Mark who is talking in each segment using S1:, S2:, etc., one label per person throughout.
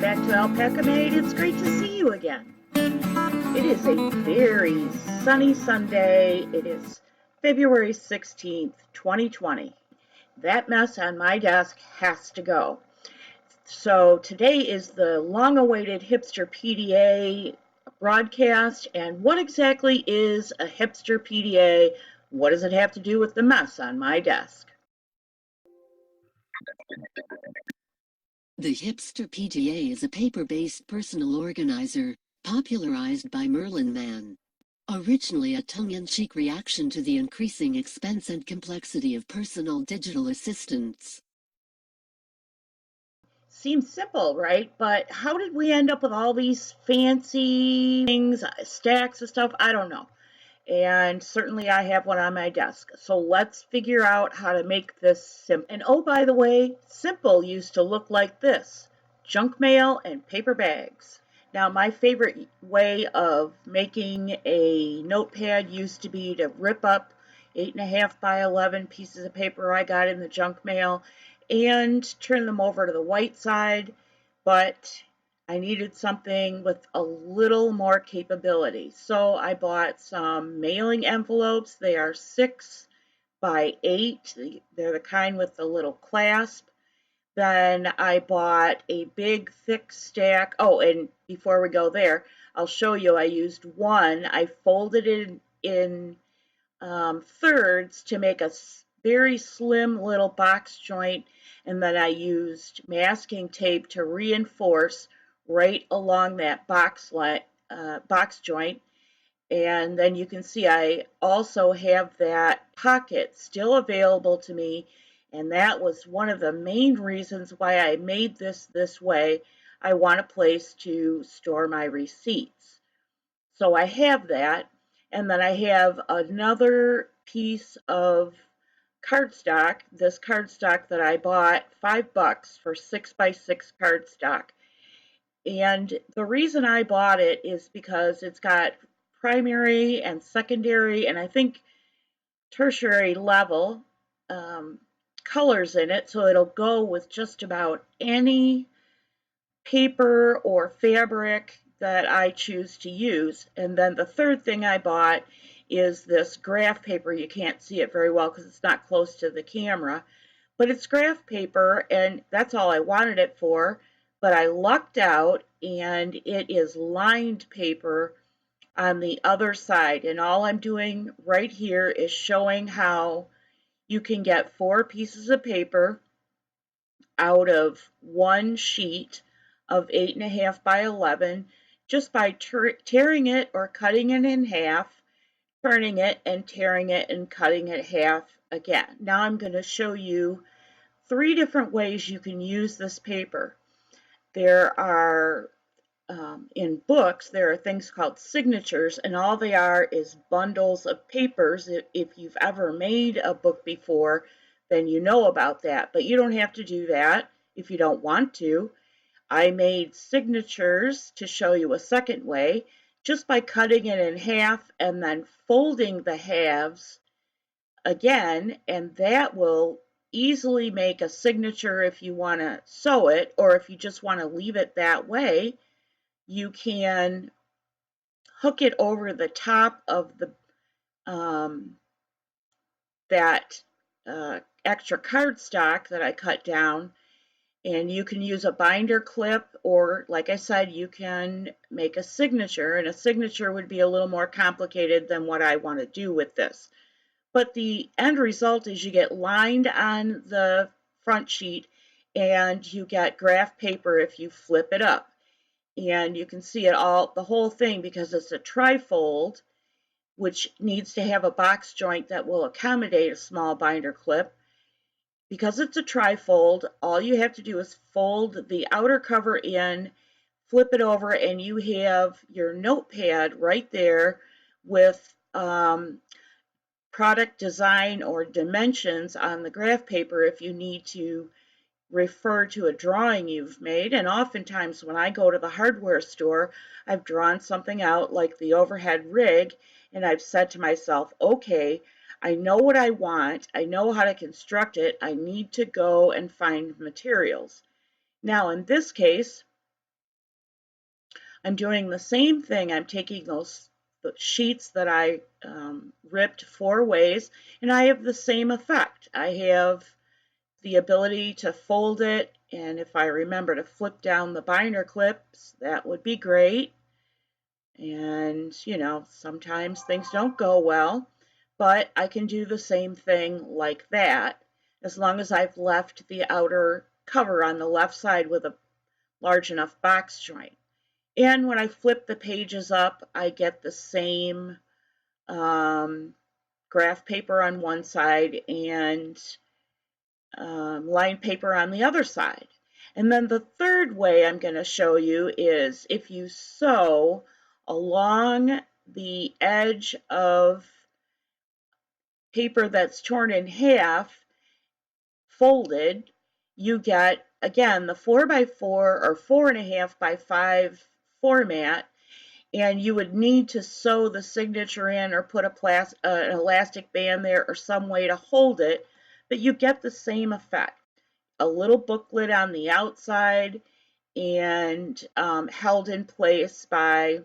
S1: back to Alpacamade. It's great to see you again. It is a very sunny Sunday. It is February 16th, 2020. That mess on my desk has to go. So today is the long-awaited Hipster PDA broadcast. And what exactly is a Hipster PDA? What does it have to do with the mess on my desk?
S2: The Hipster PDA is a paper-based personal organizer, popularized by Merlin Mann. Originally a tongue-in-cheek reaction to the increasing expense and complexity of personal digital assistants.
S1: Seems simple, right? But how did we end up with all these fancy things, stacks of stuff? I don't know. And certainly I have one on my desk. So let's figure out how to make this simple. And oh, by the way, simple used to look like this: junk mail and paper bags. Now, my favorite way of making a notepad used to be to rip up 8.5 by 11 pieces of paper I got in the junk mail and turn them over to the white side, but I needed something with a little more capability. So I bought some mailing envelopes. They are 6 by 8. They're the kind with the little clasp. Then I bought a big thick stack. Oh, and before we go there, I'll show you. I used one. I folded it in thirds to make a very slim little box joint, and then I used masking tape to reinforce right along that box joint. And then you can see I also have that pocket still available to me, and that was one of the main reasons why I made this way. I want a place to store my receipts. So I have that, and then I have another piece of cardstock, this cardstock that I bought $5 for 6 by 6 cardstock. And the reason I bought it is because it's got primary and secondary, and I think tertiary level colors in it, so it'll go with just about any paper or fabric that I choose to use. And then the third thing I bought is this graph paper. You can't see it very well because it's not close to the camera, but it's graph paper, and that's all I wanted it for. But I lucked out, and it is lined paper on the other side. And all I'm doing right here is showing how you can get 4 pieces of paper out of one sheet of 8.5 by 11 just by tearing it or cutting it in half, turning it and tearing it and cutting it half again. Now I'm going to show you 3 different ways you can use this paper. There are, in books, there are things called signatures, and all they are is bundles of papers. If you've ever made a book before, then you know about that, but you don't have to do that if you don't want to. I made signatures to show you a second way, just by cutting it in half and then folding the halves again, and that will easily make a signature if you want to sew it, or if you just want to leave it that way, you can hook it over the top of the that extra cardstock that I cut down, and you can use a binder clip, or like I said, you can make a signature, and a signature would be a little more complicated than what I want to do with this. But the end result is you get lined on the front sheet, and you get graph paper if you flip it up. And you can see it all, the whole thing, because it's a trifold, which needs to have a box joint that will accommodate a small binder clip. Because it's a trifold, all you have to do is fold the outer cover in, flip it over, and you have your notepad right there with product design or dimensions on the graph paper if you need to refer to a drawing you've made. And oftentimes when I go to the hardware store, I've drawn something out like the overhead rig, and I've said to myself, okay, I know what I want, I know how to construct it, I need to go and find materials. Now in this case, I'm doing the same thing. I'm taking those the sheets that I ripped 4 ways, and I have the same effect. I have the ability to fold it, and if I remember to flip down the binder clips, that would be great. And, sometimes things don't go well, but I can do the same thing like that as long as I've left the outer cover on the left side with a large enough box joint. And when I flip the pages up, I get the same graph paper on one side and lined paper on the other side. And then the third way I'm going to show you is if you sew along the edge of paper that's torn in half, folded, you get, again, the 4x4 or 4.5x5 format, and you would need to sew the signature in or put an elastic band there or some way to hold it, but you get the same effect. A little booklet on the outside and held in place by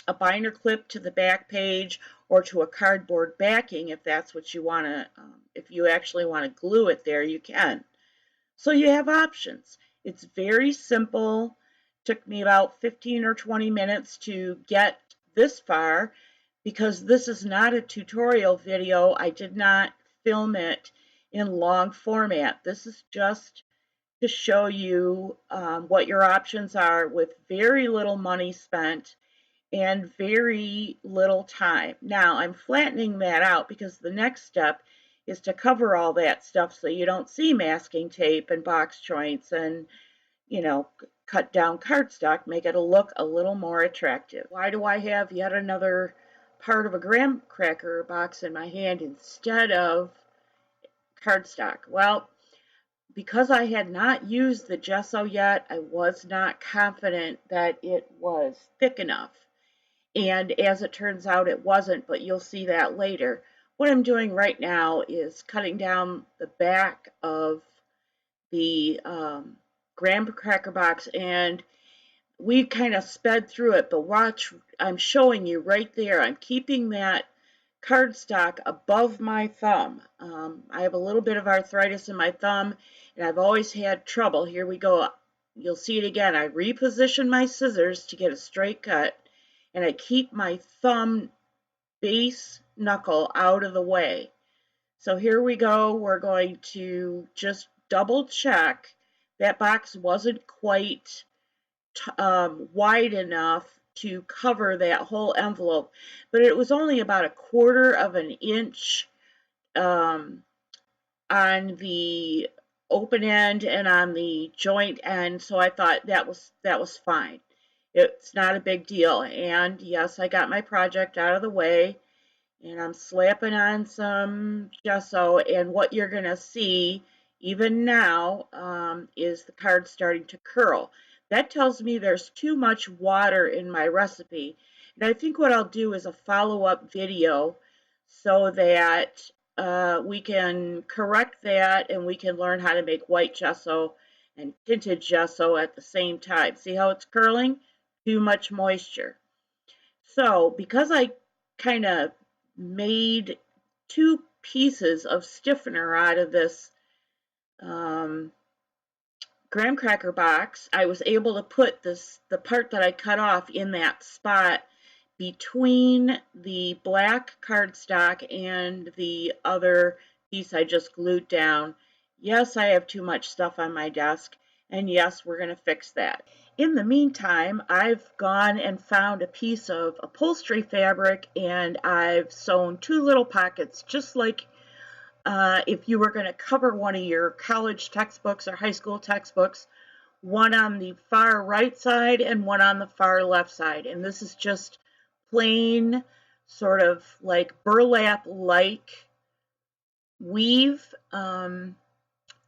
S1: a binder clip to the back page or to a cardboard backing if that's what you want to, if you actually want to glue it there, you can. So you have options. It's very simple. Took me about 15 or 20 minutes to get this far because this is not a tutorial video. I did not film it in long format. This is just to show you what your options are with very little money spent and very little time. Now I'm flattening that out because the next step is to cover all that stuff so you don't see masking tape and box joints and, cut down cardstock, make it look a little more attractive. Why do I have yet another part of a graham cracker box in my hand instead of cardstock? Well, because I had not used the gesso yet, I was not confident that it was thick enough. And as it turns out, it wasn't, but you'll see that later. What I'm doing right now is cutting down the back of the graham cracker box, and we kind of sped through it, but watch, I'm showing you right there. I'm keeping that cardstock above my thumb. I have a little bit of arthritis in my thumb, and I've always had trouble. Here we go. You'll see it again. I reposition my scissors to get a straight cut, and I keep my thumb base knuckle out of the way. So here we go. We're going to just double check. That box wasn't quite wide enough to cover that whole envelope, but it was only about 1/4 of an inch on the open end and on the joint end, so I thought that was fine. It's not a big deal. And yes, I got my project out of the way, and I'm slapping on some gesso, and what you're going to see even now is the card starting to curl. That tells me there's too much water in my recipe, and I think what I'll do is a follow-up video so that we can correct that and we can learn how to make white gesso and tinted gesso at the same time. See how it's curling? Too much moisture. So because I kind of made 2 pieces of stiffener out of this graham cracker box, I was able to put the part that I cut off in that spot between the black cardstock and the other piece I just glued down. Yes, I have too much stuff on my desk, and yes, we're going to fix that. In the meantime, I've gone and found a piece of upholstery fabric, and I've sewn 2 little pockets, just like if you were going to cover one of your college textbooks or high school textbooks, one on the far right side and one on the far left side. And this is just plain sort of like burlap-like weave.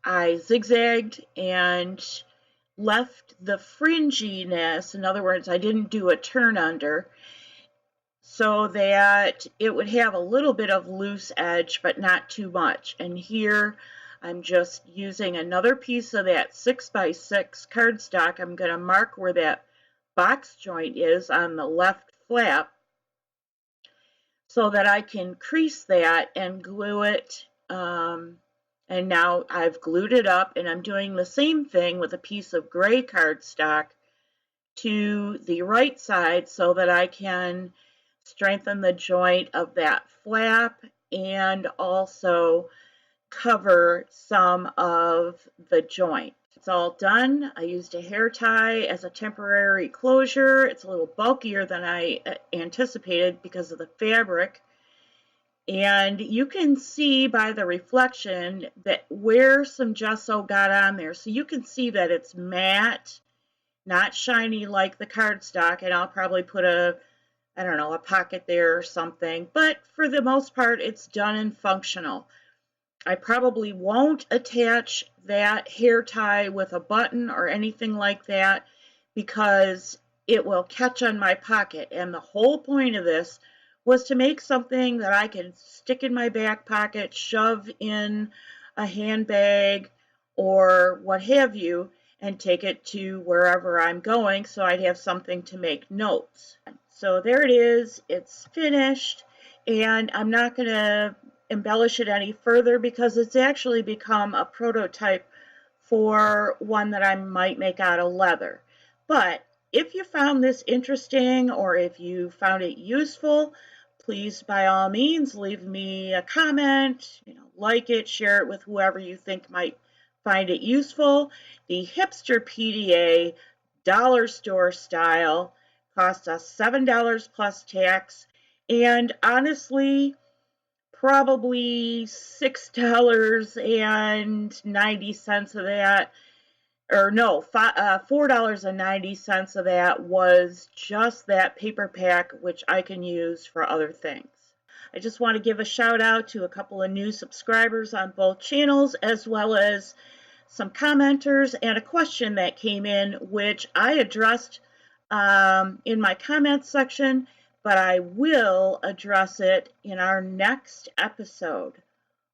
S1: I zigzagged and left the fringiness, in other words, I didn't do a turn under, so that it would have a little bit of loose edge, but not too much. And here I'm just using another piece of that 6x6 cardstock. I'm going to mark where that box joint is on the left flap so that I can crease that and glue it. And now I've glued it up, and I'm doing the same thing with a piece of gray cardstock to the right side so that I can strengthen the joint of that flap and also cover some of the joint. It's all done. I used a hair tie as a temporary closure. It's a little bulkier than I anticipated because of the fabric. And you can see by the reflection that where some gesso got on there. So you can see that it's matte, not shiny like the cardstock. And I'll probably put a pocket there or something. But for the most part, it's done and functional. I probably won't attach that hair tie with a button or anything like that because it will catch on my pocket. And the whole point of this was to make something that I could stick in my back pocket, shove in a handbag or what have you, and take it to wherever I'm going so I'd have something to make notes. So there it is. It's finished, and I'm not going to embellish it any further because it's actually become a prototype for one that I might make out of leather. But if you found this interesting or if you found it useful, please by all means leave me a comment, like it, share it with whoever you think might find it useful. The Hipster PDA dollar store style cost us $7 plus tax, and honestly probably $6.90 of that, or no, $4.90 of that was just that paper pack, which I can use for other things. I just want to give a shout out to a couple of new subscribers on both channels, as well as some commenters and a question that came in, which I addressed in my comments section, but I will address it in our next episode.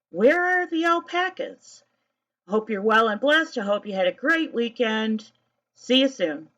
S1: Where are the alpacas? I hope you're well and blessed. I hope you had a great weekend. See you soon.